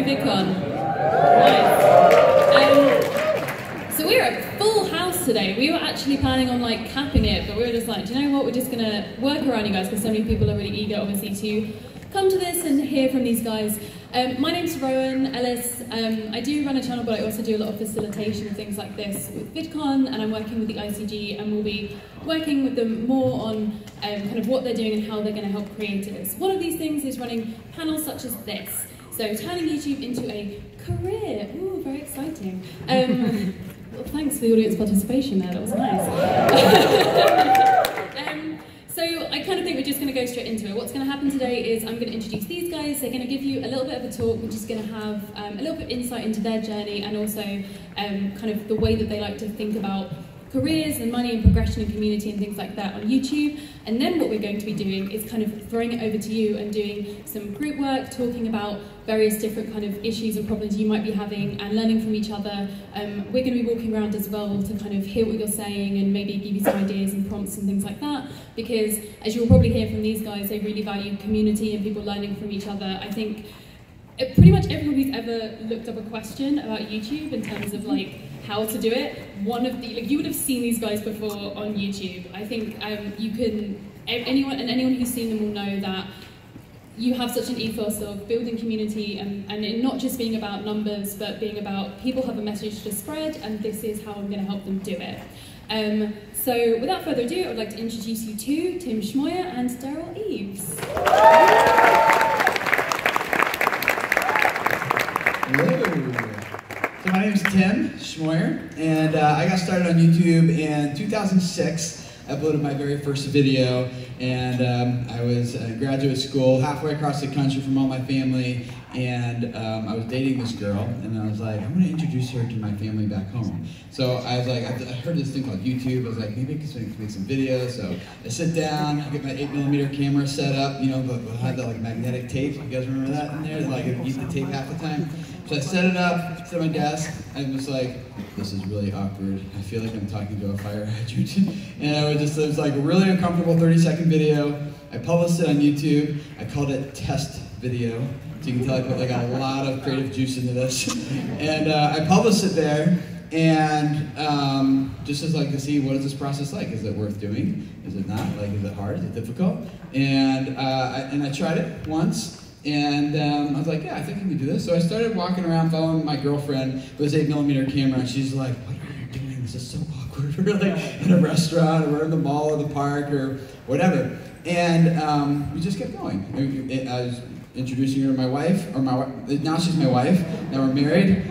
VidCon. Nice. So we're at full house today. We were actually planning on like capping it, but we were just like, do you know what? We're just gonna work around you guys because so many people are really eager, obviously, to come to this and hear from these guys. My name's Rowan Ellis. I do run a channel, but I also do a lot of facilitation of things like this with VidCon, and I'm working with the ICG, and we'll be working with them more on kind of what they're doing and how they're going to help creators. One of these things is running panels such as this. So turning YouTube into a career. Ooh, very exciting. Well, thanks for the audience participation there, that was nice. So I kind of think we're just going to go straight into it. What's going to happen today is I'm going to introduce these guys. They're going to give you a little bit of a talk. We're just going to have a little bit of insight into their journey and also kind of the way that they like to think about careers and money and progression and community and things like that on YouTube. And then what we're going to be doing is kind of throwing it over to you and doing some group work, talking about various different kind of issues and problems you might be having and learning from each other. We're going to be walking around as well to kind of hear what you're saying and maybe give you some ideas and prompts and things like that, because as you'll probably hear from these guys, they really value community and people learning from each other. I think pretty much everyone who's ever looked up a question about YouTube in terms of like how to do it, you would have seen these guys before on YouTube. I think you can, anyone who's seen them will know that you have such an ethos of building community and it not just being about numbers, but being about people have a message to spread, and this is how I'm going to help them do it. So without further ado, I'd like to introduce you to Tim Schmoyer and Daryl Eves. Hello. So my name is Tim Schmoyer, and I got started on YouTube in 2006. I uploaded my very first video, and I was in graduate school halfway across the country from all my family, and I was dating this girl, and I was like, I'm going to introduce her to my family back home. So I was like, I heard this thing called YouTube. I was like, maybe I could make some videos. So I sit down, I get my 8mm camera set up, you know, but had the like magnetic tape. You guys remember that in there? Like it eat the tape half the time. So I set it up, set my desk. I was like, this is really awkward. I feel like I'm talking to a fire hydrant. And it was like a really uncomfortable 30-second video. I published it on YouTube. I called it test video. So you can tell I put like a lot of creative juice into this. And I published it there. And just as like to see, what is this process like? Is it worth doing? Is it not? Like, is it hard? Is it difficult? And I tried it once. And I was like, yeah, I think I can do this. So I started walking around following my girlfriend with this 8mm camera, and she's like, what are you doing? This is so awkward. We're like in a restaurant, or we're in the mall or the park or whatever. And we just kept going. I was introducing her to my wife, now she's my wife. Now we're married.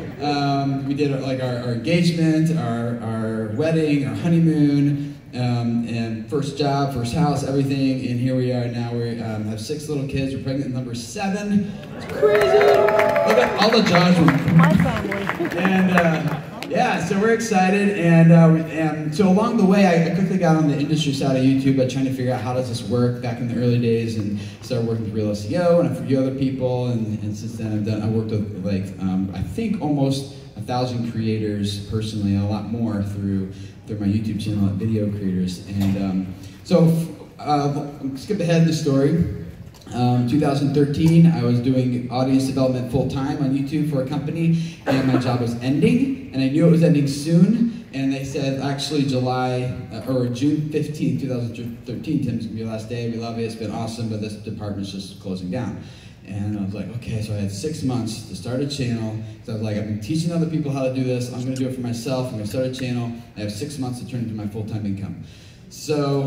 We did like our engagement, our wedding, our honeymoon. And first job, first house, everything, and here we are now. We have 6 little kids. We're pregnant with number 7. It's crazy. Look at all the jobs from my family. And yeah, so we're excited. And so along the way, I quickly got on the industry side of YouTube by trying to figure out how does this work back in the early days, and started working with Real SEO and a few other people. And since then, I worked with like I think almost 1,000 creators personally, and a lot more through my YouTube channel at Video Creators. And so, skip ahead in the story. 2013, I was doing audience development full-time on YouTube for a company, and my job was ending, and I knew it was ending soon, and they said, actually June 15th, 2013, Tim's gonna be your last day, we love it, it's been awesome, but this department's just closing down. And I was like, okay, so I had 6 months to start a channel. So I was like, I've been teaching other people how to do this. I'm gonna do it for myself. I'm gonna start a channel. I have 6 months to turn it into my full-time income. So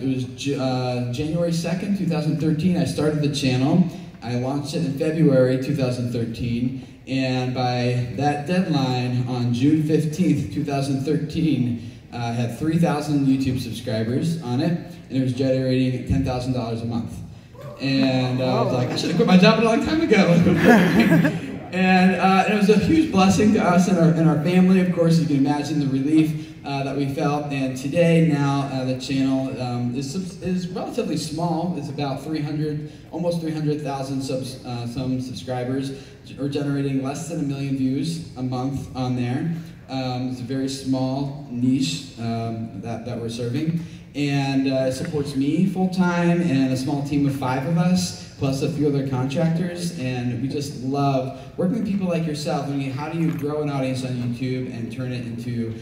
it was January 2nd, 2013, I started the channel. I launched it in February 2013. And by that deadline, on June 15th, 2013, I had 3,000 YouTube subscribers on it, and it was generating $10,000 a month. And I was like, I should have quit my job a long time ago. And it was a huge blessing to us and our family. Of course, you can imagine the relief that we felt. And today, now, the channel is relatively small. It's about almost 300,000 some subscribers. We're generating less than 1 million views a month on there. It's a very small niche that we're serving. and it supports me full-time and a small team of 5 of us, plus a few other contractors, and we just love working with people like yourself. I mean, how do you grow an audience on YouTube and turn it into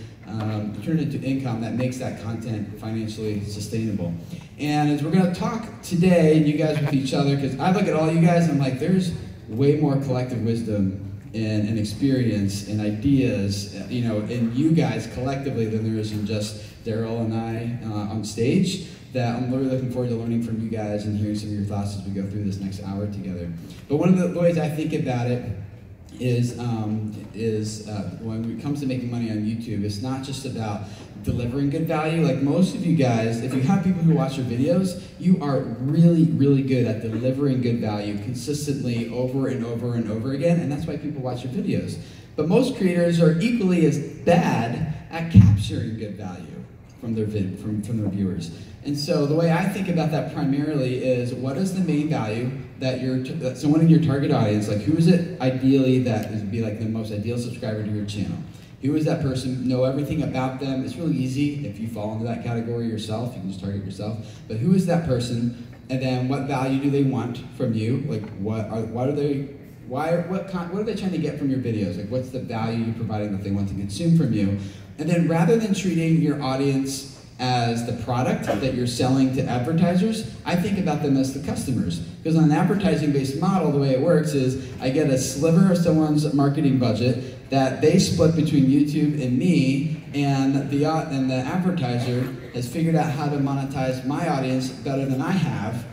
income that makes that content financially sustainable? And as we're going to talk today, you guys with each other, because I look at all you guys and I'm like, there's way more collective wisdom and experience and ideas, you know, in you guys collectively than there is in just Daryl and I on stage, that I'm really looking forward to learning from you guys and hearing some of your thoughts as we go through this next hour together. But one of the ways I think about it is when it comes to making money on YouTube, it's not just about delivering good value. Like most of you guys, if you have people who watch your videos, you are really, really good at delivering good value consistently over and over and over again, and that's why people watch your videos. But most creators are equally as bad at capturing good value from their from their viewers. And so the way I think about that primarily is, what is the main value that someone in your target audience, like who is it ideally that would be like the most ideal subscriber to your channel? Who is that person? Know everything about them. It's really easy if you fall into that category yourself. You can just target yourself. But who is that person? And then what value do they want from you? Like what are they trying to get from your videos? Like what's the value you're providing that they want to consume from you? And then rather than treating your audience as the product that you're selling to advertisers, I think about them as the customers. Because on an advertising-based model, the way it works is I get a sliver of someone's marketing budget that they split between YouTube and me, and the advertiser has figured out how to monetize my audience better than I have,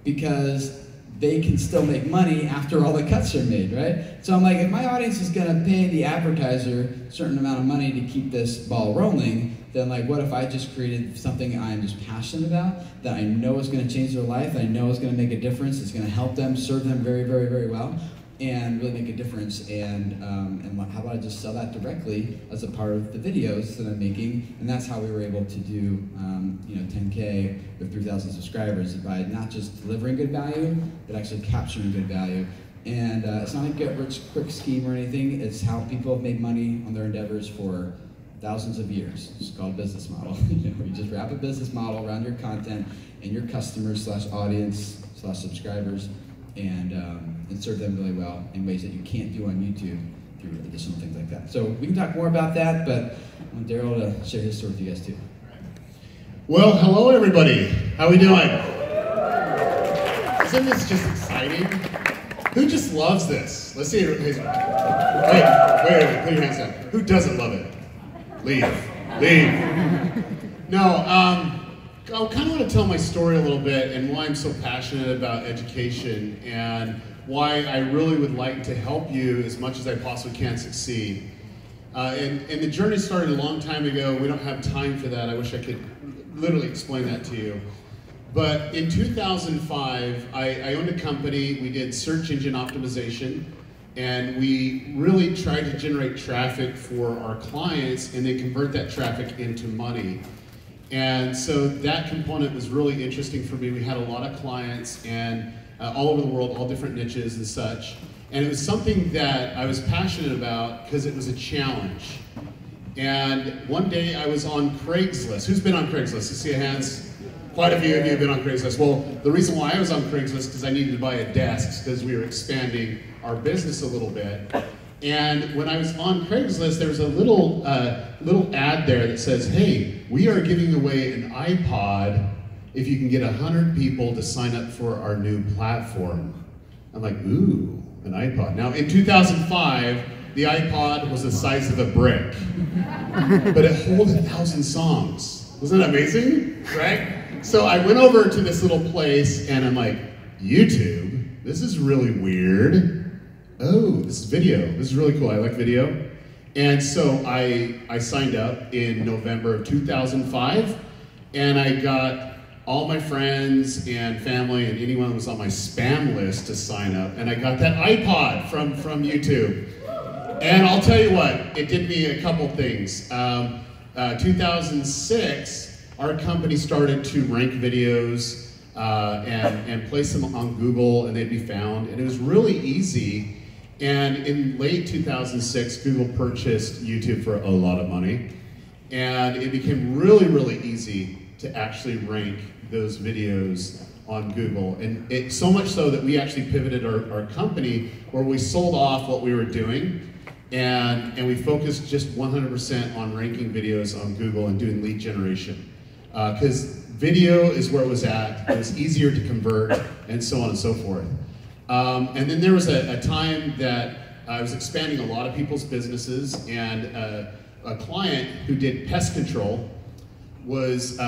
because they can still make money after all the cuts are made, right? So I'm like, if my audience is gonna pay the advertiser a certain amount of money to keep this ball rolling, then like, what if I just created something I'm just passionate about, that I know is gonna change their life, I know is gonna make a difference, it's gonna help them, serve them very, very, very well, and really make a difference, and how about I just sell that directly as a part of the videos that I'm making? And that's how we were able to do 10K with 3,000 subscribers, by not just delivering good value, but actually capturing good value. And it's not a get-rich-quick scheme or anything, it's how people have made money on their endeavors for thousands of years. It's called a business model. You just wrap a business model around your content and your customers / audience / subscribers, and serve them really well in ways that you can't do on YouTube through additional things like that. So we can talk more about that, but I want Daryl to share his story with you guys too. Well, hello everybody. How we doing? Isn't this just exciting? Who just loves this? Let's see your hands up. Wait, put your hands down. Who doesn't love it? Leave. No, I kind of want to tell my story a little bit and why I'm so passionate about education and why I really would like to help you as much as I possibly can succeed. And the journey started a long time ago. We don't have time for that. I wish I could literally explain that to you. But in 2005, I owned a company. We did search engine optimization, and we really tried to generate traffic for our clients and then convert that traffic into money. And so that component was really interesting for me. We had a lot of clients and all over the world, all different niches and such. And it was something that I was passionate about because it was a challenge. And one day I was on Craigslist. Who's been on Craigslist? Let's see your hands. Quite a few of you have been on Craigslist. Well, the reason why I was on Craigslist is because I needed to buy a desk because we were expanding our business a little bit. And when I was on Craigslist, there was a little ad there that says, hey, we are giving away an iPod if you can get 100 people to sign up for our new platform. I'm like, ooh, an iPod. Now, in 2005, the iPod was the size of a brick, but it holds 1,000 songs. Wasn't that amazing, right? So I went over to this little place and I'm like, YouTube? This is really weird. Oh, this is video. This is really cool. I like video. And so I signed up in November of 2005, and I got all my friends and family and anyone who was on my spam list to sign up, and I got that iPod from YouTube. And I'll tell you what, it did me a couple things. 2006, our company started to rank videos and place them on Google, and they'd be found, and it was really easy. And in late 2006, Google purchased YouTube for a lot of money, and it became really, really easy to actually rank those videos on Google. And it so much so that we actually pivoted our company where we sold off what we were doing and we focused just 100% on ranking videos on Google and doing lead generation. Because video is where it was at, it was easier to convert, and so on and so forth. And then there was a time that I was expanding a lot of people's businesses, and a client who did pest control was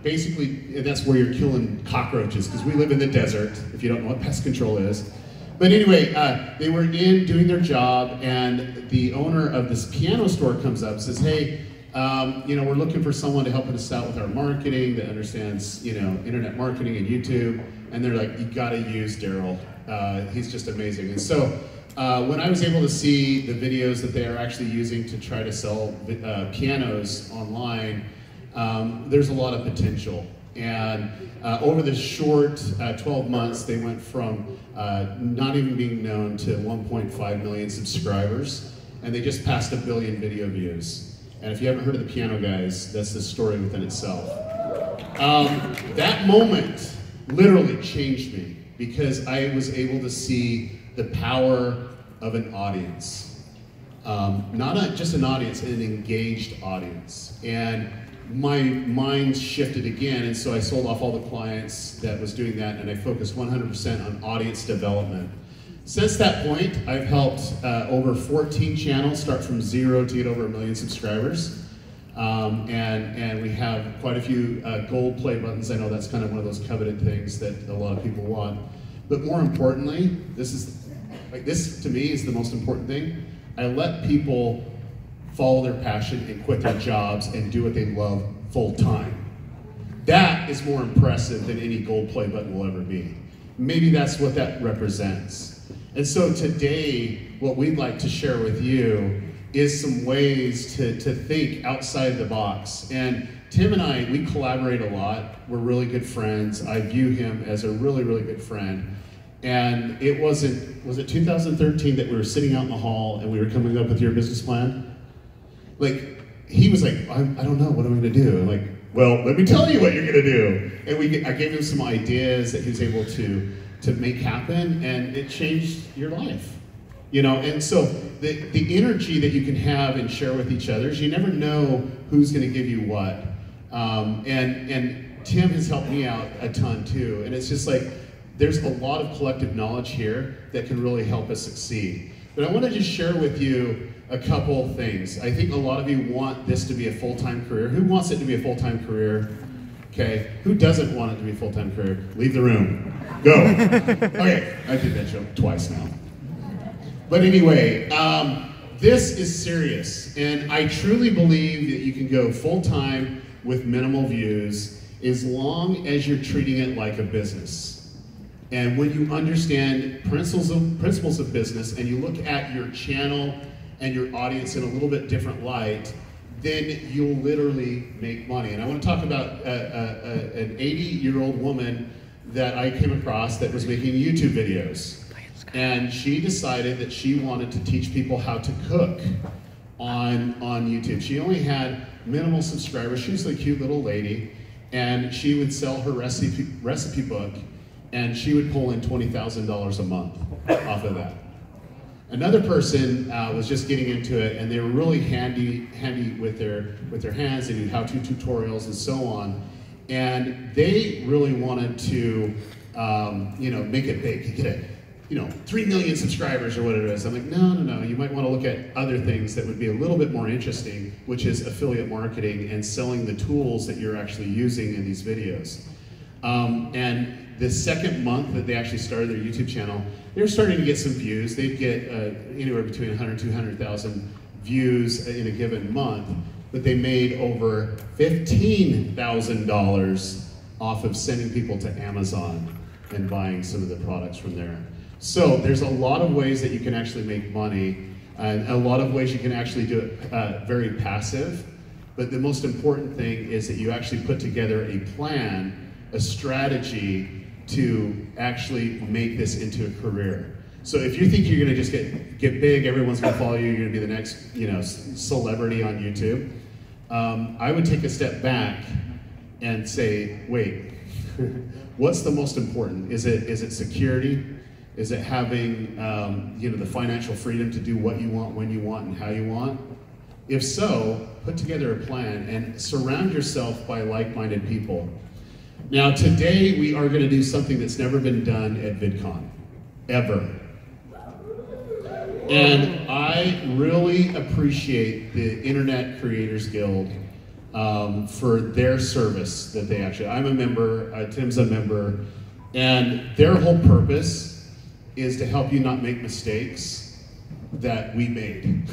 basically, that's where you're killing cockroaches, because we live in the desert, if you don't know what pest control is. But anyway, they were in doing their job, and the owner of this piano store comes up and says, hey, we're looking for someone to help us out with our marketing that understands, internet marketing and YouTube. And they're like, you gotta use Daryl. He's just amazing. And so when I was able to see the videos that they are actually using to try to sell pianos online, there's a lot of potential. And over the short 12 months, they went from not even being known to 1.5 million subscribers, and they just passed 1 billion video views. And if you haven't heard of the Piano Guys, that's the story within itself. That moment literally changed me because I was able to see the power of an audience. Not just an audience, an engaged audience. And my mind shifted again, and so I sold off all the clients that was doing that, and I focused 100% on audience development. Since that point, I've helped over 14 channels start from 0 to get over 1 million subscribers. And we have quite a few gold play buttons. I know that's kind of one of those coveted things that a lot of people want. But more importantly, this to me is the most important thing. I let people follow their passion and quit their jobs and do what they love full time. That is more impressive than any gold play button will ever be. Maybe that's what that represents. And so today, what we'd like to share with you is some ways to think outside the box. And Tim and I, we collaborate a lot. We're really good friends. I view him as a really, really good friend. And was it 2013 that we were sitting out in the hall and we were coming up with your business plan? Like, he was like, I don't know, what am I gonna do? I'm like, well, let me tell you what you're gonna do. And I gave him some ideas that he was able to make happen, and it changed your life. And so the energy that you can have and share with each other is you never know who's gonna give you what. And Tim has helped me out a ton too. And it's just like, there's a lot of collective knowledge here that can really help us succeed. But I wanna just share with you a couple things. I think a lot of you want this to be a full-time career. Who wants it to be a full-time career? Okay, who doesn't want it to be a full-time career? Leave the room. Go. Okay, I did that joke twice now. But anyway, this is serious, and I truly believe that you can go full-time with minimal views as long as you're treating it like a business. And when you understand principles of business and you look at your channel and your audience in a little bit different light, then you'll literally make money. And I want to talk about an 80-year-old woman that I came across that was making YouTube videos. And she decided that she wanted to teach people how to cook on YouTube. She only had minimal subscribers. She was a cute little lady, and she would sell her recipe book, and she would pull in $20,000 a month off of that. Another person was just getting into it, and they were really handy with their hands. They do how-to tutorials and so on, and they really wanted to, make it big, get it. 3 million subscribers or what it is. I'm like, no, you might want to look at other things that would be a little bit more interesting, which is affiliate marketing and selling the tools that you're actually using in these videos. And the second month that they actually started their YouTube channel, they were starting to get some views. They'd get anywhere between 100 and 200,000 views in a given month, but they made over $15,000 off of sending people to Amazon and buying some of the products from there. So there's a lot of ways that you can actually make money, and a lot of ways you can actually do it very passive. But the most important thing is that you actually put together a plan, a strategy to actually make this into a career. So if you think you're gonna just get big, everyone's gonna follow you, you're gonna be the next celebrity on YouTube, I would take a step back and say, wait, what's the most important? Is it security? Is it having the financial freedom to do what you want, when you want, and how you want? If so, put together a plan and surround yourself by like-minded people. Now today we are going to do something that's never been done at VidCon, ever. And I really appreciate the Internet Creators Guild for their service that they actually, I'm a member, Tim's a member, and their whole purpose is to help you not make mistakes that we made.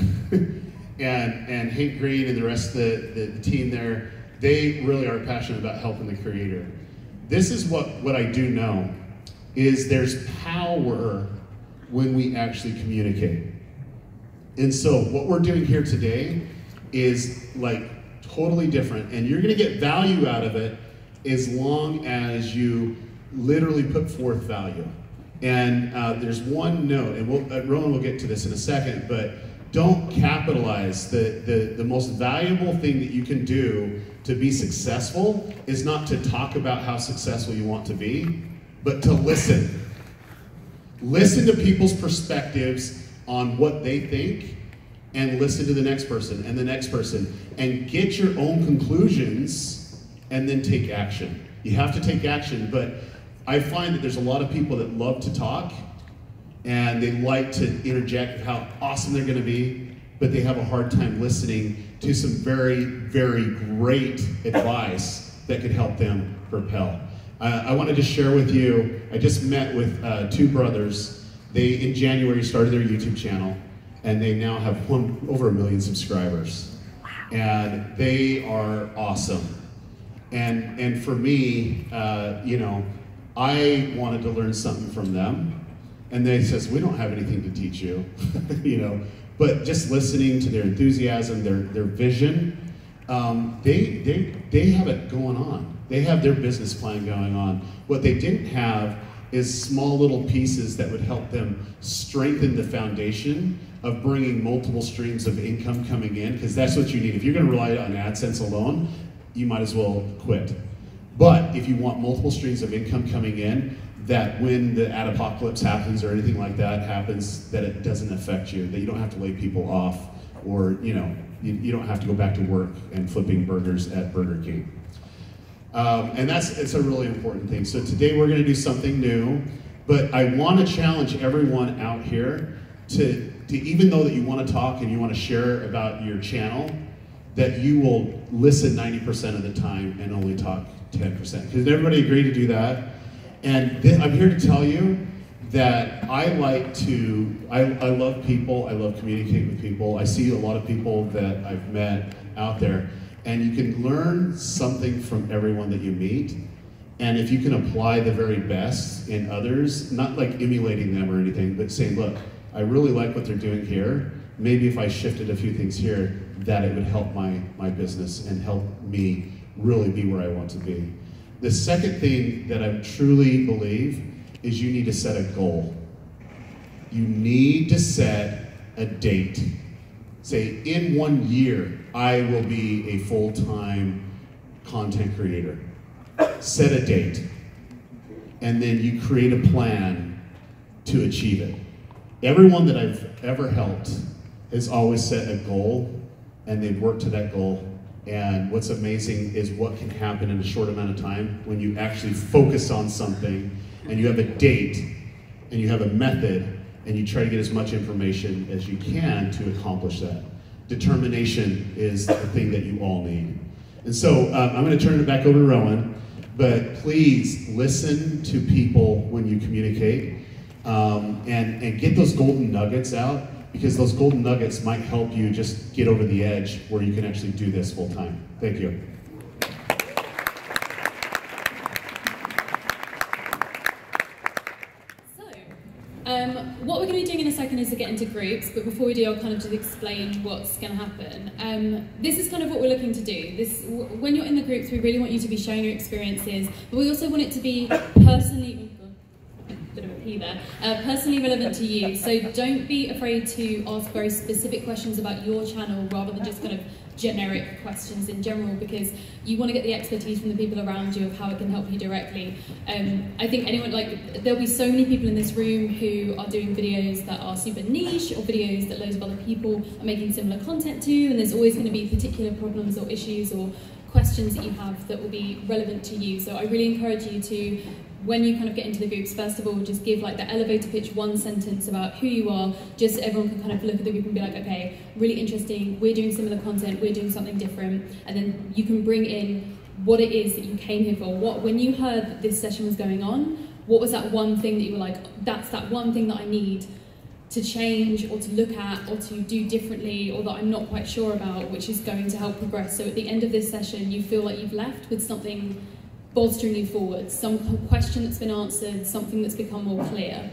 and Hank Green and the rest of the team there, they really are passionate about helping the creator. This is what I do know, is there's power when we actually communicate. And so what we're doing here today is like totally different, and you're gonna get value out of it as long as you literally put forth value. And there's one note, and Rowan will get to this in a second, but don't capitalize. The most valuable thing that you can do to be successful is not to talk about how successful you want to be, but to listen. Listen to people's perspectives on what they think, and listen to the next person and the next person, and get your own conclusions, and then take action. You have to take action, but I find that there's a lot of people that love to talk, and they like to interject how awesome they're going to be, but they have a hard time listening to some very, very great advice that could help them propel. I wanted to share with you, I just met with two brothers. They, in January, started their YouTube channel, and they now have over 1 million subscribers. And they are awesome. And for me, I wanted to learn something from them, and they says, we don't have anything to teach you, but just listening to their enthusiasm, their vision, they have it going on. They have their business plan going on. What they didn't have is small little pieces that would help them strengthen the foundation of bringing multiple streams of income coming in, because that's what you need. If you're going to rely on AdSense alone, you might as well quit. But if you want multiple streams of income coming in, that when the ad apocalypse happens or anything like that happens, that it doesn't affect you, that you don't have to lay people off, or you don't have to go back to work and flipping burgers at Burger King. And it's a really important thing. So today we're going to do something new, but I want to challenge everyone out here to even though that you want to talk and you want to share about your channel, that you will listen 90% of the time and only talk 10%. Does everybody agree to do that? And then I'm here to tell you that I love people, I love communicating with people. I see a lot of people that I've met out there, and you can learn something from everyone that you meet. And if you can apply the very best in others, not like emulating them or anything, but saying, look, I really like what they're doing here. Maybe if I shifted a few things here, that it would help my business and help me really be where I want to be. The second thing that I truly believe is you need to set a goal. You need to set a date. Say, in 1 year, I will be a full-time content creator. Set a date. And then you create a plan to achieve it. Everyone that I've ever helped has always set a goal, and they've worked to that goal. And what's amazing is what can happen in a short amount of time when you actually focus on something, and you have a date, and you have a method, and you try to get as much information as you can to accomplish that. Determination is the thing that you all need. And so I'm going to turn it back over to Rowan, but please listen to people when you communicate, and get those golden nuggets out, because those golden nuggets might help you just get over the edge where you can actually do this full time. Thank you. What we're going to be doing in a second is to get into groups, but before we do, I'll kind of just explain what's going to happen. This is kind of what we're looking to do. When you're in the groups, we really want you to be sharing your experiences, but we also want it to be personally... P there. Personally relevant to you. So don't be afraid to ask very specific questions about your channel rather than just kind of generic questions in general, because you want to get the expertise from the people around you of how it can help you directly. I think anyone, like, there'll be so many people in this room who are doing videos that are super niche or videos that loads of other people are making similar content to, and there's always going to be particular problems or issues or questions that you have that will be relevant to you. So I really encourage you to, when you kind of get into the groups, first of all, just give like the elevator pitch, one sentence about who you are, just so everyone can kind of look at the group and be like, okay, really interesting, we're doing similar content, we're doing something different, and then you can bring in what it is that you came here for. When you heard that this session was going on, what was that one thing that you were like, that's that one thing that I need to change or to look at or to do differently, or that I'm not quite sure about, which is going to help progress. So at the end of this session, you feel like you've left with something bolstering you forward, some question that's been answered, something that's become more clear.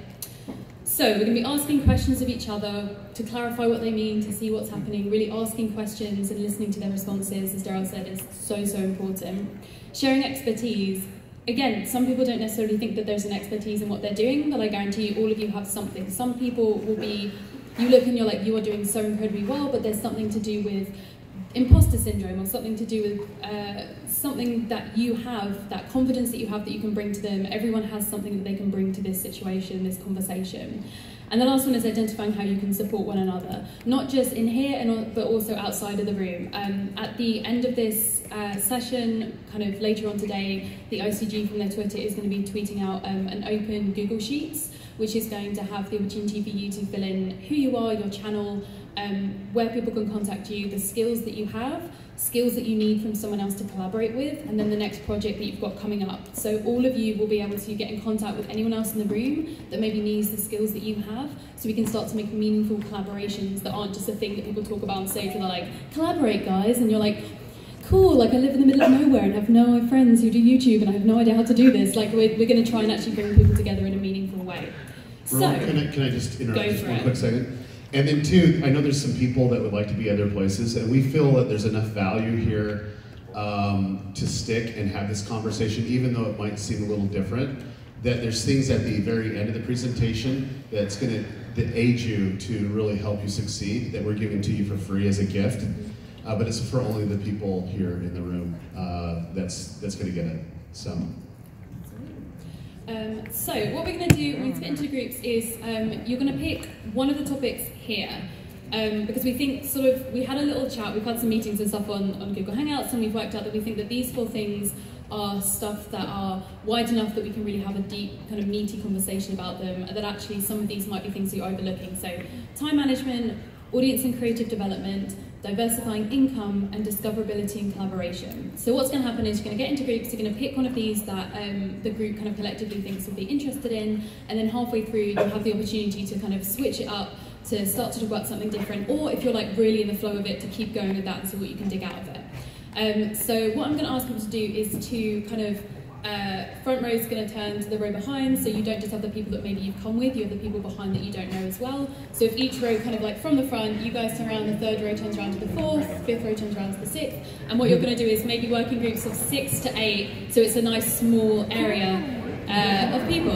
So we're going to be asking questions of each other to clarify what they mean, to see what's happening, really asking questions and listening to their responses, as Daryl said, is so, so important. Sharing expertise. Again, some people don't necessarily think that there's an expertise in what they're doing, but I guarantee you all of you have something. Some people will be, you look and you're like, you are doing so incredibly well, but there's something to do with imposter syndrome or something to do with something that you have, that confidence that you have that you can bring to them. Everyone has something that they can bring to this situation, this conversation. And the last one is identifying how you can support one another, not just in here, but also outside of the room. At the end of this session, kind of later on today, the OCG from their Twitter is going to be tweeting out an open Google Sheets, which is going to have the opportunity for you to fill in who you are, your channel, where people can contact you, the skills that you have, skills that you need from someone else to collaborate with, and then the next project that you've got coming up. So all of you will be able to get in contact with anyone else in the room that maybe needs the skills that you have, so we can start to make meaningful collaborations that aren't just a thing that people talk about on stage where they're like, collaborate guys, and you're like, cool, like I live in the middle of nowhere and have no friends who do YouTube and I have no idea how to do this. Like we're going to try and actually bring people together in a meaningful way. So, can I just interrupt just one quick second? And then two, I know there's some people that would like to be other places, and we feel that there's enough value here to stick and have this conversation, even though it might seem a little different, that there's things at the very end of the presentation that's going to aid you to really help you succeed, that we're giving to you for free as a gift. But it's for only the people here in the room that's going to get it. So what we're going to do when we get into the groups is you're going to pick one of the topics here, because we think we had a little chat, we've had some meetings and stuff on Google Hangouts, and we've worked out that we think that these 4 things are stuff that are wide enough that we can really have a deep, kind of meaty conversation about them, and that actually some of these might be things that you're overlooking. So time management, audience and creative development, diversifying income, and discoverability and collaboration. So what's going to happen is you're going to get into groups, you're going to pick one of these that the group kind of collectively thinks will be interested in, and then halfway through you'll have the opportunity to kind of switch it up to start to talk about something different, or if you're like really in the flow of it, to keep going with that and see what you can dig out of it. So what I'm going to ask people to do is to kind of front row is going to turn to the row behind, so you don't just have the people that maybe you've come with, you have the people behind that you don't know as well. So if each row kind of like from the front, you guys turn around, the 3rd row turns around to the 4th, 5th row turns around to the 6th, and what you're going to do is maybe work in groups of 6 to 8, so it's a nice small area of people.